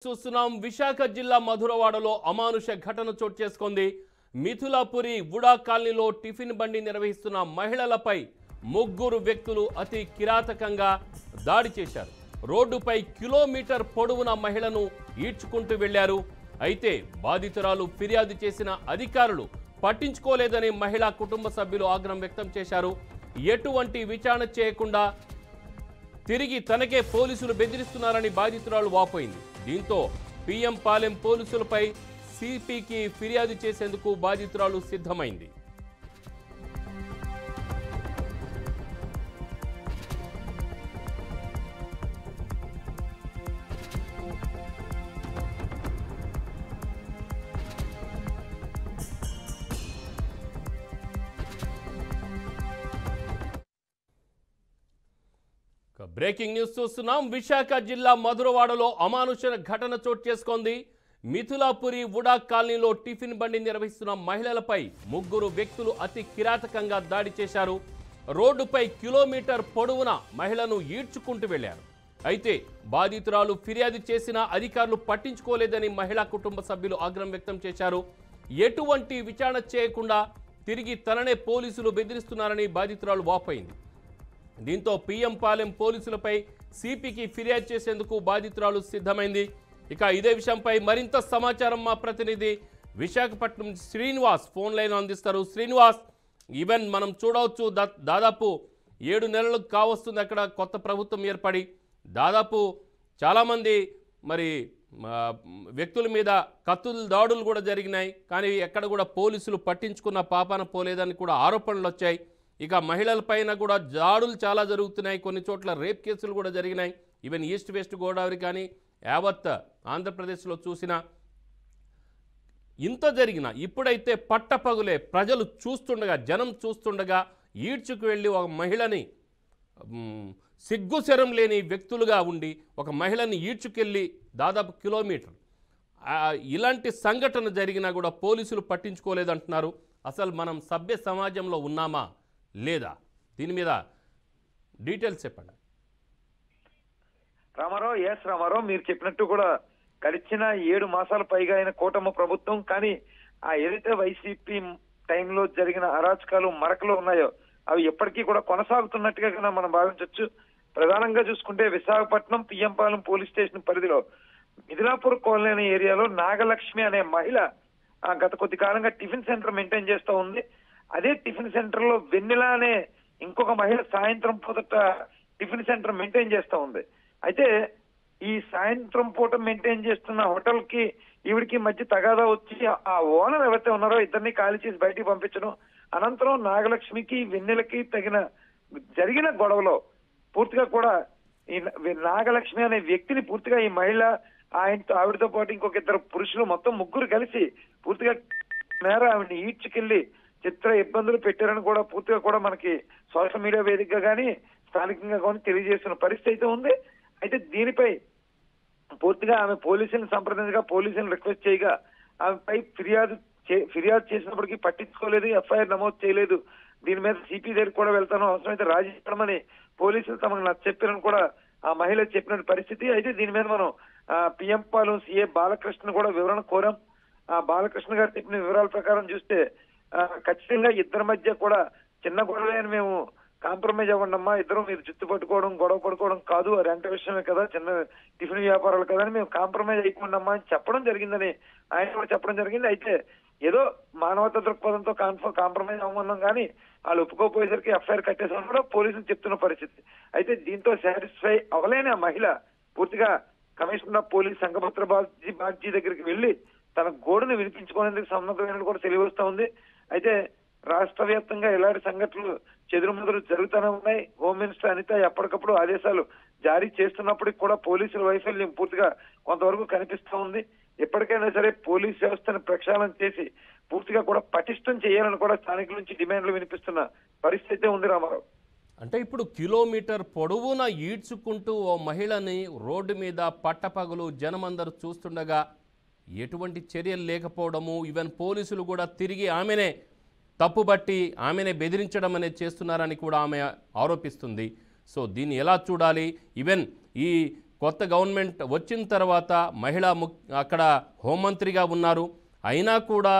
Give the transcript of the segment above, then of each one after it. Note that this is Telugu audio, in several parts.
చూస్తున్నాం విశాఖ జిల్లా మధురవాడలో అమానుష ఘటన చోటు చేసుకుంది. మిథులాపురి వుడా కాలనీలో టిఫిన్ బండి నిర్వహిస్తున్న మహిళలపై ముగ్గురు వ్యక్తులు అతి కిరాతకంగా దాడి చేశారు. రోడ్డుపై కిలోమీటర్ పొడవున మహిళను ఈడ్చుకుంటూ వెళ్లారు. అయితే బాధితురాలు ఫిర్యాదు చేసిన అధికారులు పట్టించుకోలేదని మహిళా కుటుంబ సభ్యులు ఆగ్రహం వ్యక్తం చేశారు. ఎటువంటి విచారణ చేయకుండా తిరిగి తనకే పోలీసులు బెదిరిస్తున్నారని బాధితురాలు వాపోయింది. దీంతో పిఎం పాలెం పోలీసులపై సిపికి ఫిర్యాదు చేసేందుకు బాధితురాలు సిద్ధమైంది. బ్రేకింగ్ న్యూస్ చూస్తున్నాం. విశాఖ జిల్లా మధురవాడలో అమానుష ఘటన చోటు చేసుకుంది. మిథులాపురి వుడా కాలనీలో టిఫిన్ బండి నిర్వహిస్తున్న మహిళలపై ముగ్గురు వ్యక్తులు అతి కిరాతకంగా దాడి చేశారు. రోడ్డుపై కిలోమీటర్ పొడవున మహిళను ఈడ్చుకుంటూ వెళ్లారు. అయితే బాధితురాలు ఫిర్యాదు చేసిన అధికారులు పట్టించుకోలేదని మహిళా కుటుంబ సభ్యులు ఆగ్రహం వ్యక్తం చేశారు. ఎటువంటి విచారణ చేయకుండా తిరిగి తననే పోలీసులు బెదిరిస్తున్నారని బాధితురాలు వాపోయింది. దీంతో పిఎం పాలెం పోలీసులపై సిపికి ఫిర్యాదు చేసేందుకు బాధితురాలు సిద్ధమైంది. ఇక ఇదే విషయంపై మరింత సమాచారం మా ప్రతినిధి విశాఖపట్నం శ్రీనివాస్ ఫోన్ లైన్ అందిస్తారు. శ్రీనివాస్, ఈవెన్ మనం చూడవచ్చు దాదాపు 7 నెలలకు కావస్తుంది అక్కడ కొత్త ప్రభుత్వం ఏర్పడి. దాదాపు చాలామంది వ్యక్తుల మీద కత్తుల దాడులు కూడా జరిగినాయి. కానీ ఎక్కడ కూడా పోలీసులు పట్టించుకున్న పాపాన పోలేదని కూడా ఆరోపణలు వచ్చాయి. ఇక మహిళలపైన కూడా దాడులు చాలా జరుగుతున్నాయి. కొన్ని చోట్ల రేప్ కేసులు కూడా జరిగినాయి. ఈవెన్ ఈస్ట్ వెస్ట్ గోదావరి కానీ యావత్ ఆంధ్రప్రదేశ్లో చూసినా ఇంత జరిగినా ఇప్పుడైతే పట్టపగులే ప్రజలు చూస్తుండగా, జనం చూస్తుండగా ఈడ్చుకు వెళ్ళి ఒక మహిళని సిగ్గుశరం లేని వ్యక్తులుగా ఉండి ఒక మహిళని ఈడ్చుకెళ్ళి దాదాపు కిలోమీటర్ ఇలాంటి సంఘటన జరిగినా కూడా పోలీసులు పట్టించుకోలేదంటున్నారు. అసలు మనం సభ్య సమాజంలో ఉన్నామా లేదా? దీని మీద డీటెయిల్స్ చెప్పండి. రామారావు, మీరు చెప్పినట్టు కూడా గడిచిన 7 మాసాల పైగా అయిన కూటమి ప్రభుత్వం, కానీ ఆ ఏదైతే వైసీపీ టైంలో జరిగిన అరాచకాలు మరకలు ఉన్నాయో అవి ఎప్పటికీ కూడా కొనసాగుతున్నట్టుగా మనం భావించవచ్చు. ప్రధానంగా చూసుకుంటే Visakhapatnam PM Palem police station పరిధిలో మిథులాపూర్ కాలనీ అనే ఏరియాలో నాగలక్ష్మి అనే మహిళ గత కొద్ది కాలంగా టిఫిన్ సెంటర్ మెయింటైన్ చేస్తూ ఉంది. అదే టిఫిన్ సెంటర్ లో వెన్నెల అనే ఇంకొక మహిళ సాయంత్రం పూట టిఫిన్ సెంటర్ మెయింటైన్ చేస్తూ ఉంది. అయితే ఈ సాయంత్రం పూట మెయింటైన్ చేస్తున్న హోటల్ కి ఈవిడికి మధ్య తగాదా వచ్చి ఆ ఓనర్ ఎవరైతే ఉన్నారో ఇద్దరిని ఖాళీ చేసి బయటికి పంపించడం, అనంతరం నాగలక్ష్మికి వెన్నెలకి జరిగిన గొడవలో పూర్తిగా కూడా ఈ నాగలక్ష్మి అనే వ్యక్తిని పూర్తిగా ఈ మహిళ ఆవిడతో పాటు ఇంకొక 2 పురుషులు మొత్తం 3 కలిసి పూర్తిగా మేర ఆవిడని ఈడ్చుకెళ్లి చిత్ర ఇబ్బందులు పెట్టారని కూడా పూర్తిగా కూడా మనకి సోషల్ మీడియా వేదికగా కానీ స్థానికంగా కానీ తెలియజేస్తున్న పరిస్థితి అయితే ఉంది. అయితే దీనిపై పూర్తిగా ఆమె పోలీసులను సంప్రదించగా పోలీసులను రిక్వెస్ట్ చేయగా ఆమెపై ఫిర్యాదు చేసినప్పటికీ పట్టించుకోలేదు, ఎఫ్ఐఆర్ నమోదు చేయలేదు. దీని మీద సిపి దగ్గరికి కూడా వెళ్తాను, అవసరమైతే రాజీ పడమని పోలీసులు తమకు చెప్పారని కూడా ఆ మహిళ చెప్పిన పరిస్థితి. అయితే దీని మీద మనం పిఎం పాలెం సిఏ బాలకృష్ణ కూడా వివరణ కోరాం. ఆ బాలకృష్ణ గారు చెప్పిన వివరాల ప్రకారం చూస్తే ఖచ్చితంగా ఇద్దరి మధ్య కూడా చిన్న గొడవ అని మేము కాంప్రమైజ్ అవ్వండమ్మా, ఇద్దరు మీరు జుత్తు పట్టుకోవడం గొడవ పడుకోవడం కాదు, రెంట విషయమే కదా, చిన్న టిఫిన్ వ్యాపారాలు కదా అని మేము కాంప్రమైజ్ అయిపోండమ్మా అని చెప్పడం జరిగిందని ఆయన కూడా చెప్పడం జరిగింది. అయితే ఏదో మానవతా దృక్పథంతో కాంప్రమైజ్ అవ్వమన్నాం కానీ వాళ్ళు ఒప్పుకోపోయేసరికి ఎఫ్ఐఆర్ కట్టేసామని కూడా పోలీసులు చెప్తున్న పరిస్థితి. అయితే దీంతో సాటిస్ఫై అవ్వలేని ఆ మహిళ పూర్తిగా కమిషనర్ ఆఫ్ పోలీస్ సంఘపత్ర బాగ్జీ దగ్గరికి వెళ్లి తన గోడును వినిపించుకునేందుకు సన్నద్ధమైన కూడా తెలియవస్తా ఉంది. అయితే రాష్ట్ర వ్యాప్తంగా ఇలాంటి సంఘటనలు చెదురుమదురు జరుగుతూనే ఉన్నాయి. హోమ్ మినిస్టర్ అనిత ఎప్పటికప్పుడు ఆదేశాలు జారీ చేస్తున్నప్పటికీ కూడా పోలీసుల వైఫల్యం పూర్తిగా కొంతవరకు కనిపిస్తూ ఉంది. ఎప్పటికైనా సరే పోలీస్ వ్యవస్థను ప్రక్షాళన చేసి పూర్తిగా కూడా పటిష్టం చేయాలని కూడా స్థానికుల నుంచి డిమాండ్లు వినిపిస్తున్న పరిస్థితి ఉంది. రామారావు, అంటే ఇప్పుడు కిలోమీటర్ పొడవున ఈడ్చుకుంటూ ఓ మహిళని రోడ్డు మీద పట్టపగలు జనమందరూ చూస్తుండగా ఎటువంటి చర్యలు లేకపోవడము, ఈవెన్ పోలీసులు కూడా తిరిగి ఆమెనే తప్పుబట్టి ఆమెనే బెదిరించడం అనేది చేస్తున్నారని కూడా ఆమె ఆరోపిస్తుంది. సో దీన్ని ఎలా చూడాలి? ఈవెన్ ఈ కొత్త గవర్నమెంట్ వచ్చిన తర్వాత అక్కడ హోంమంత్రిగా ఉన్నారు. అయినా కూడా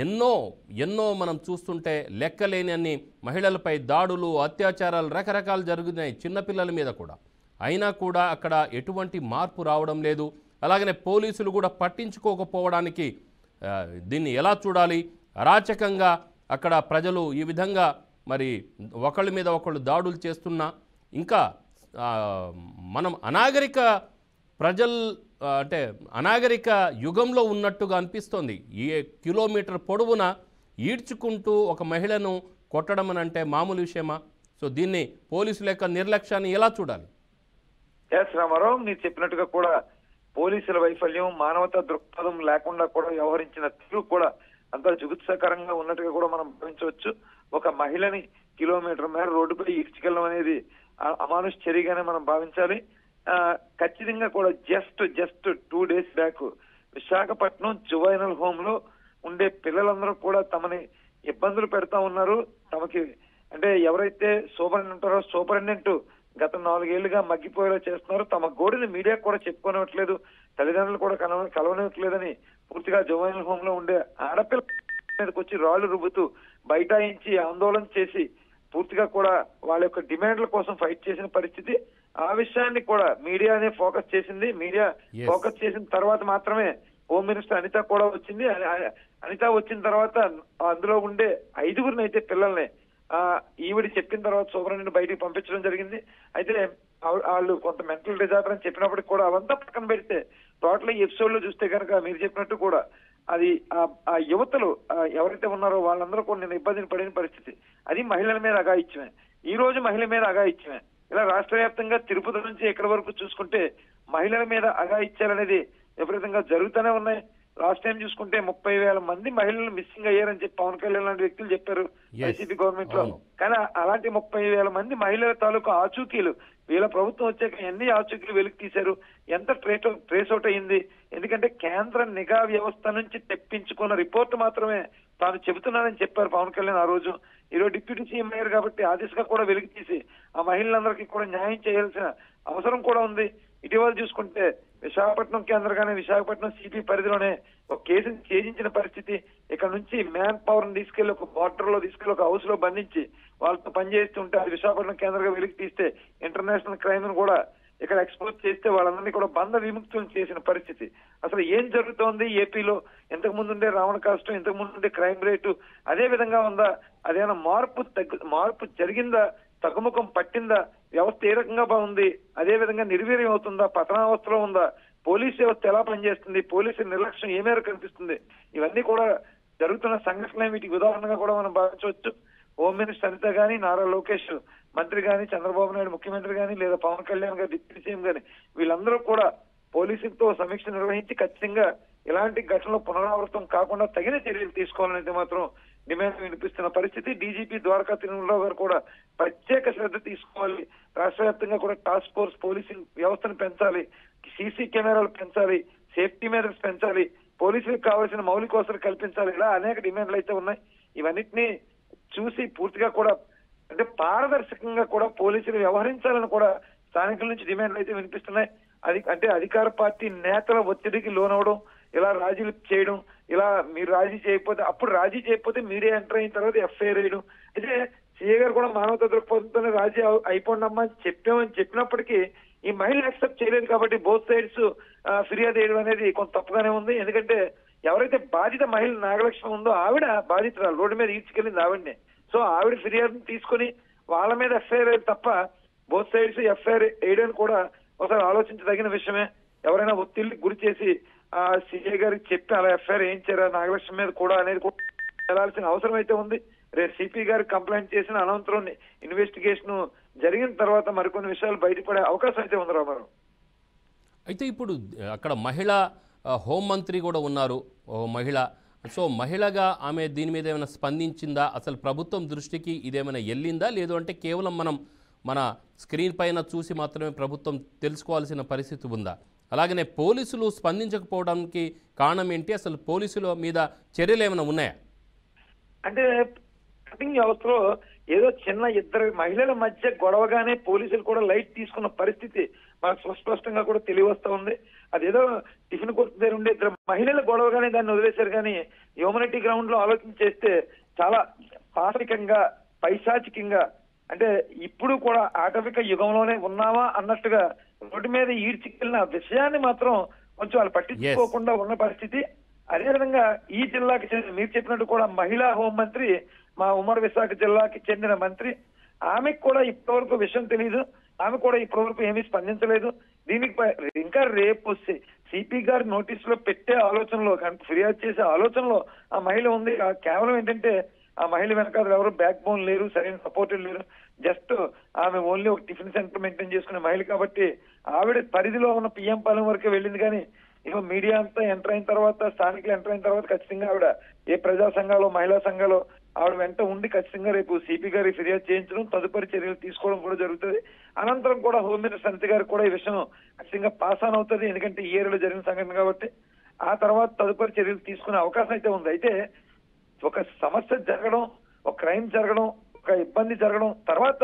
ఎన్నో మనం చూస్తుంటే లెక్కలేని అన్ని మహిళలపై దాడులు, అత్యాచారాలు రకరకాలు జరుగుతున్నాయి, చిన్నపిల్లల మీద కూడా. అయినా కూడా అక్కడ ఎటువంటి మార్పు రావడం లేదు. అలాగనే పోలీసులు కూడా పట్టించుకోకపోవడానికి దీన్ని ఎలా చూడాలి? అరాచకంగా అక్కడ ప్రజలు ఈ విధంగా మరి ఒకళ్ళ మీద ఒకళ్ళు దాడులు చేస్తున్నా ఇంకా మనం అనాగరిక అంటే అనాగరిక యుగంలో ఉన్నట్టుగా అనిపిస్తోంది. ఈ కిలోమీటర్ పొడవున ఈడ్చుకుంటూ ఒక మహిళను కొట్టడం అని అంటే మామూలు విషయమా? సో దీన్ని పోలీసుల యొక్క నిర్లక్ష్యాన్ని ఎలా చూడాలి? రామారావు, మీరు చెప్పినట్టుగా కూడా పోలీసుల వైఫల్యం, మానవతా దృక్పథం లేకుండా కూడా వ్యవహరించిన తీరు కూడా అంత జుగుత్సాకరంగా ఉన్నట్టుగా కూడా మనం భావించవచ్చు. ఒక మహిళని కిలోమీటర్ మేర రోడ్డుపై ఈడ్చుకెళ్ళడం అనేది అమానుష చర్యగానే మనం భావించాలి. ఖచ్చితంగా కూడా just 2 days back Visakhapatnam juvenile home లో ఉండే పిల్లలందరూ కూడా తమని ఇబ్బందులు పెడతా ఉన్నారు. తమకి అంటే ఎవరైతే సూపరింటెండెంట్ గత 4 ఏళ్లుగా మగ్గిపోయేలా చేస్తున్నారు. తమ గోడిని మీడియా కూడా చెప్పుకోనివ్వట్లేదు, తల్లిదండ్రులు కూడా కలవనివ్వట్లేదని పూర్తిగా జువైనల్ హోమ్ లో ఉండే ఆడపిల్ల మీదకి వచ్చి రాళ్లు రుబ్బుతూ బైఠాయించి ఆందోళన చేసి పూర్తిగా కూడా వాళ్ళ యొక్క డిమాండ్ల కోసం ఫైట్ చేసిన పరిస్థితి. ఆ విషయాన్ని కూడా మీడియానే ఫోకస్ చేసింది. మీడియా ఫోకస్ చేసిన తర్వాత మాత్రమే హోమ్ మినిస్టర్ అనిత కూడా వచ్చింది. అనిత వచ్చిన తర్వాత అందులో ఉండే 5గురిని అయితే పిల్లల్ని ఈవిడి చెప్పిన తర్వాత సూపరింటెండెంట్ బయటికి పంపించడం జరిగింది. అయితే వాళ్ళు కొంత మెంటల్ డిజార్డర్ అని చెప్పినప్పటికి కూడా అవంతా పక్కన పెడితే టోటల్ ఈ ఎపిసోడ్ లో చూస్తే కనుక మీరు చెప్పినట్టు కూడా అది ఆ యువతలు ఎవరైతే ఉన్నారో వాళ్ళందరూ కూడా నేను ఇబ్బందిని పడిన పరిస్థితి. అది మహిళల మీద అఘాయిత్యమే. ఈ రోజు మహిళ మీద అఘాయిత్యమే. ఇలా రాష్ట్ర వ్యాప్తంగా తిరుపతి నుంచి ఎక్కడి వరకు చూసుకుంటే మహిళల మీద అఘాయిత్యాలనేది విపరీతంగా జరుగుతూనే ఉన్నాయి. లాస్ట్ టైం చూసుకుంటే 30,000 మంది మహిళలు మిస్సింగ్ అయ్యారని చెప్పి పవన్ కళ్యాణ్ లాంటి వ్యక్తులు చెప్పారు వైసీపీ గవర్నమెంట్ లో. కానీ అలాంటి 30,000 మంది మహిళల తాలూకు ఆచూకీలు వీళ్ళ ప్రభుత్వం వచ్చాక ఎన్ని ఆచూకీలు వెలికి తీశారు, ఎంత ట్రేస్ అవుట్ అయ్యింది? ఎందుకంటే కేంద్ర నిఘా వ్యవస్థ నుంచి తెప్పించుకున్న రిపోర్ట్ మాత్రమే తాను చెబుతున్నానని చెప్పారు పవన్ కళ్యాణ్ ఆ రోజు. ఈరోజు డిప్యూటీ సీఎం అయ్యారు కాబట్టి ఆ దిశగా కూడా వెలికి తీసి ఆ మహిళలందరికీ కూడా న్యాయం చేయాల్సిన అవసరం కూడా ఉంది. ఇటీవల చూసుకుంటే విశాఖపట్నం కేంద్రంగానే విశాఖపట్నం సిపి పరిధిలోనే ఒక కేసుని ఛేదించిన పరిస్థితి. ఇక్కడ నుంచి మ్యాన్ పవర్ ని తీసుకెళ్లి ఒక బార్డర్ లో తీసుకెళ్లి ఒక హౌస్ లో బంధించి వాళ్ళతో పనిచేస్తుంటే అది విశాఖపట్నం కేంద్రంగా వెలికి తీస్తే ఇంటర్నేషనల్ క్రైమ్ ను కూడా ఇక్కడ ఎక్స్పోజ్ చేస్తే వాళ్ళందరినీ కూడా బంధ విముక్తులు చేసిన పరిస్థితి. అసలు ఏం జరుగుతోంది ఏపీలో? ఇంతకు ముందు ఉండే రావణ కాష్టం, ఇంతకు ముందు ఉండే క్రైమ్ రేటు అదే విధంగా ఉందా? అదేనా మార్పు జరిగిందా? తగ్గుముఖం పట్టిందా? వ్యవస్థ ఏ రకంగా బాగుంది? అదే విధంగా నిర్వీర్యం అవుతుందా? పతనావస్థలో ఉందా? పోలీస్ వ్యవస్థ ఎలా పనిచేస్తుంది? పోలీసు నిర్లక్ష్యం ఏ మేరకు కనిపిస్తుంది? ఇవన్నీ కూడా జరుగుతున్న సంఘటనలే వీటికి ఉదాహరణగా కూడా మనం భావించవచ్చు. హోమ్ మినిస్టర్ అనిత గాని, నారా లోకేష్ మంత్రి గాని, చంద్రబాబు నాయుడు ముఖ్యమంత్రి గాని, లేదా పవన్ కళ్యాణ్ గారు డిప్యూటీ సీఎం గాని వీళ్ళందరూ కూడా పోలీసులతో సమీక్ష నిర్వహించి ఖచ్చితంగా ఇలాంటి ఘటనలు పునరావృతం కాకుండా తగిన చర్యలు తీసుకోవాలనేది మాత్రం డిమాండ్ వినిపిస్తున్న పరిస్థితి. డీజీపీ ద్వారకా తిరుమలరావు గారు కూడా ప్రత్యేక శ్రద్ధ తీసుకోవాలి. రాష్ట్ర వ్యాప్తంగా కూడా టాస్క్ ఫోర్స్ పోలీసింగ్ వ్యవస్థను పెంచాలి, సీసీ కెమెరాలు పెంచాలి, సేఫ్టీ మెజర్స్ పెంచాలి, పోలీసులకు కావాల్సిన మౌలిక వసతులు కల్పించాలి. ఇలా అనేక డిమాండ్లు అయితే ఉన్నాయి. ఇవన్నిటినీ చూసి పూర్తిగా కూడా అంటే పారదర్శకంగా కూడా పోలీసులు వ్యవహరించాలని కూడా స్థానికుల నుంచి డిమాండ్లు అయితే వినిపిస్తున్నాయి. అంటే అధికార పార్టీ నేతల ఒత్తిడికి లోనవడం, ఇలా రాజీలు చేయడం, ఇలా మీరు రాజీ చేయకపోతే మీరే ఎంటర్ అయిన తర్వాత ఎఫ్ఐఆర్ వేయడం. అయితే సీఏ గారు కూడా మానవతా దృక్పథంతోనే రాజీ అయిపోండమ్మా అని చెప్పినప్పటికీ ఈ మహిళ యాక్సెప్ట్ చేయలేదు కాబట్టి బోత్ సైడ్స్ ఫిర్యాదు చేయడం అనేది కొంత తప్పుగానే ఉంది. ఎందుకంటే ఎవరైతే బాధిత మహిళ నాగలక్ష్మి ఉందో ఆవిడ బాధితురాలు, రోడ్డు మీద ఈడ్చుకెళ్ళింది ఆవిడనే. సో ఆవిడ ఫిర్యాదును తీసుకుని వాళ్ళ మీద ఎఫ్ఐఆర్ తప్ప బోత్ సైడ్స్ ఎఫ్ఐఆర్ వేయడానికి కూడా ఒకసారి ఆలోచించదగిన విషయమే. ఎవరైనా ఒత్తిడికి గురి చేసి సిఐ గారికి చెప్పి అలా ఎఫ్ఐఆర్ వేయించారా నాగలక్ష్మి మీద కూడా అనేది కూడా వెళ్లాల్సిన అవసరం అయితే ఉంది. రేపు సిపి గారికి కంప్లైంట్ చేసిన అనంతరం ఇన్వెస్టిగేషన్ జరిగిన తర్వాత మరికొన్ని విషయాలు బయటపడే అవకాశం అయితే ఉంది రామారావు. అయితే ఇప్పుడు అక్కడ మహిళా హోంమంత్రి కూడా ఉన్నారు, ఓ మహిళ. సో మహిళగా ఆమె దీని మీద ఏమైనా స్పందించిందా? అసలు ప్రభుత్వం దృష్టికి ఇదేమైనా వెళ్ళిందా? లేదు అంటే కేవలం మన స్క్రీన్ పైన చూసి మాత్రమే ప్రభుత్వం తెలుసుకోవాల్సిన పరిస్థితి ఉందా? అలాగనే పోలీసులు స్పందించకపోవడానికి కారణం ఏంటి? అసలు పోలీసుల మీద చర్యలు ఏమైనా ఉన్నాయా? అంటే కటింగ్ వ్యవస్థలో ఏదో చిన్న ఇద్దరు మహిళల మధ్య గొడవగానే పోలీసులు కూడా లైట్ తీసుకున్న పరిస్థితి మనకు సుస్పష్టంగా కూడా తెలియవస్తా ఉంది. అదేదో టిఫిన్ కొట్టు దగ్గర ఉండే ఇద్దరు మహిళల గొడవగానే దాన్ని వదిలేశారు, కానీ హ్యూమనిటీ గ్రౌండ్ లో ఆలోచన చేస్తే చాలా పాశవికంగా పైశాచికంగా, అంటే ఇప్పుడు కూడా ఆటవిక యుగంలోనే ఉన్నామా అన్నట్టుగా రోడ్డు మీద ఈడ్చికెళ్ళిన విషయాన్ని మాత్రం కొంచెం వాళ్ళు పట్టించుకోకుండా ఉన్న పరిస్థితి. అదేవిధంగా ఈ జిల్లాకి చెందిన మీరు చెప్పినట్టు కూడా మహిళా హోంమంత్రి, మా ఉమ్మడి విశాఖ జిల్లాకి చెందిన మంత్రి, ఆమెకు కూడా ఇప్పటివరకు విషయం తెలియదు, ఆమె కూడా ఇప్పటివరకు ఏమీ స్పందించలేదు. దీనికి ఇంకా రేపు సిపి గారి నోటీసులో పెట్టే ఆలోచనలో, ఫిర్యాదు చేసే ఆలోచనలో ఆ మహిళ ఉంది. కేవలం ఏంటంటే ఆ మహిళ వెనకాల ఎవరు బ్యాక్ బోన్ లేరు, సరైన సపోర్టెడ్ లేరు, జస్ట్ ఆమె ఓన్లీ ఒక టిఫిన్ సెంటర్ మెయింటైన్ చేసుకునే మహిళ కాబట్టి ఆవిడ పరిధిలో ఉన్న పిఎం పాలెం వరకే వెళ్ళింది. కానీ ఇక మీడియా అంతా ఎంటర్ అయిన తర్వాత, స్థానికులు ఎంటర్ అయిన తర్వాత ఖచ్చితంగా ఆవిడ ఏ ప్రజా సంఘాలు మహిళా సంఘాలు ఆవిడ వెంట ఉండి ఖచ్చితంగా రేపు సిపి గారి ఫిర్యాదు చేయించడం, తదుపరి చర్యలు తీసుకోవడం కూడా జరుగుతుంది. అనంతరం కూడా హోమ్ మినిస్టర్ అనిత గారికి కూడా ఈ విషయం ఖచ్చితంగా పాస్ ఆన్ అవుతుంది, ఎందుకంటే ఈ ఏరియాలో జరిగిన సంఘటన కాబట్టి. ఆ తర్వాత తదుపరి చర్యలు తీసుకునే అవకాశం అయితే ఉంది. అయితే ఒక సమస్య జరగడం, ఒక క్రైమ్ జరగడం, ఒక ఇబ్బంది జరగడం, తర్వాత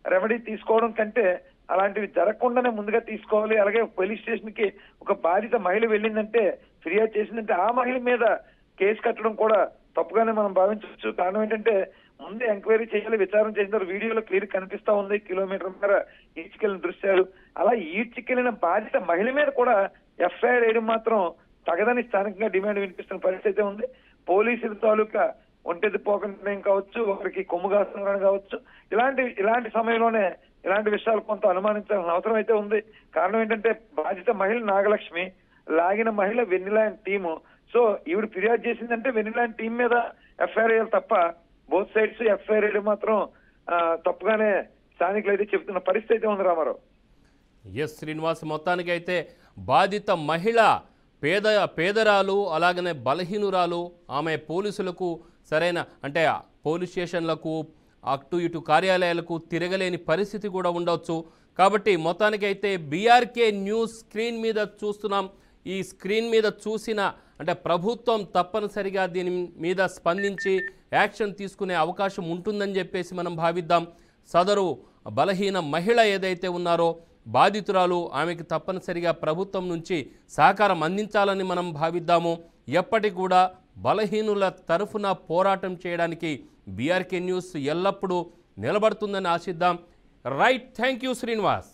రెమెడీ తీసుకోవడం కంటే అలాంటివి జరగకుండానే ముందుగా తీసుకోవాలి. అలాగే పోలీస్ స్టేషన్ కి ఒక బాధిత మహిళ వెళ్ళిందంటే, ఫిర్యాదు చేసిందంటే ఆ మహిళ మీద కేసు కట్టడం కూడా తప్పుగానే మనం భావించవచ్చు. కారణం ఏంటంటే ముందే ఎంక్వైరీ చేయాలి, విచారణ చేసిన వీడియోలో క్లియర్ కనిపిస్తా ఉంది కిలోమీటర్ మేర ఈడ్చికెళ్లిన దృశ్యాలు. అలా ఈడ్చికెళ్లిన బాధిత మహిళ మీద కూడా ఎఫ్ఐఆర్ వేయడం మాత్రం తగదని స్థానికంగా డిమాండ్ వినిపిస్తున్న పరిస్థితి ఉంది. పోలీసుల తాలూకా ఒంటెది పోకం కావచ్చు, ఒకరికి కొమ్ము కాస్తున్నారని కావచ్చు, ఇలాంటి సమయంలోనే ఇలాంటి విషయాలు కొంత అనుమానించాల్సిన అవసరం అయితే ఉంది. కారణం ఏంటంటే బాధిత మహిళ నాగలక్ష్మి, లాగిన మహిళ వెన్నెలాంటి టీము. సో ఈవిడ ఫిర్యాదు చేసిందంటే వెన్నెలాంటి టీం మీద ఎఫ్ఐఆర్ వేయాలి తప్ప బోత్ సైడ్స్ ఎఫ్ఐఆర్ వేయడం మాత్రం తప్పుగానే స్థానికులు అయితే చెప్తున్న పరిస్థితి అయితే ఉంది రామారావు. ఎస్ శ్రీనివాస్, మొత్తానికి అయితే బాధిత మహిళ పేదరాలు, అలాగనే బలహీనురాలు, ఆమె పోలీసులకు సరైన అంటే పోలీస్ స్టేషన్లకు అటు ఇటు కార్యాలయాలకు తిరగలేని పరిస్థితి కూడా ఉండవచ్చు. కాబట్టి మొత్తానికైతే బీఆర్కే న్యూస్ స్క్రీన్ మీద చూస్తున్నాం. ఈ స్క్రీన్ మీద చూసిన అంటే ప్రభుత్వం తప్పనిసరిగా దీని మీద స్పందించి యాక్షన్ తీసుకునే అవకాశం ఉంటుందని చెప్పేసి మనం భావిద్దాం. సదరు బలహీన మహిళ ఏదైతే ఉన్నారో బాధితురాలు, ఆమెకి తప్పనిసరిగా ప్రభుత్వం నుంచి సహకారం అందించాలని మనం భావిద్దాము. ఎప్పటికి కూడా బలహీనుల తరఫున పోరాటం చేయడానికి బీఆర్కే న్యూస్ ఎల్లప్పుడూ నిలబడుతుందని ఆశిద్దాం. Right, thank you Srinivas.